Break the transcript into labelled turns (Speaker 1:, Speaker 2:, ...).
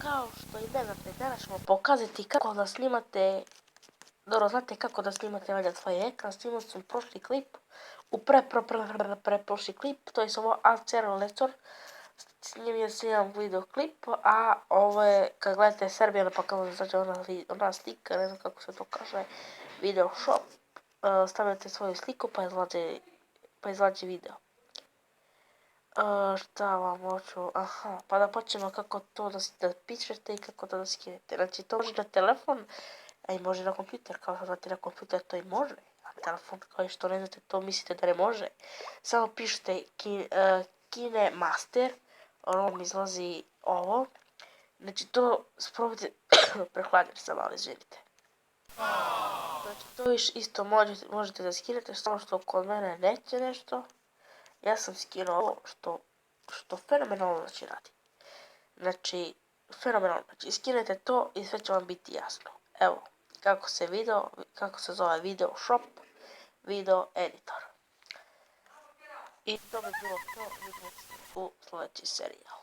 Speaker 1: kao što i ne znate, danas ćemo pokazati kako da snimate, dobro, znate kako da snimate valjda svoj ekran, snimali sam prošli klip, u preprošli klip, to je ovo Alcero Lecor, snimio sam jedan video klip, a ovo je, kad gledate Serbijana pa kako znači ona slika, ne znam kako se to kaže, video shop, stavljate svoju sliku pa izlazi video. Šta vam hoću, pa da počnemo kako to da pišete i kako to da skinete. Znači to može na telefon, a i može na kompjuter, kao što znate na kompjuter to i može, a telefon kao što ne znate to mislite da ne može. Samo pišete Kine Master, vam izlazi ovo, znači to sprobajte, prehladim se malo, izvinite. Znači to isto možete da skinete, samo što kod mene neće nešto. Ja sam skinuo ovo što fenomenalno znači radi. Znači, fenomenalno. Znači, skinete to i sve će vam biti jasno. Evo, kako se zove video shop, video editor. I to bi bilo to, vidimo se u sljedeći serijal.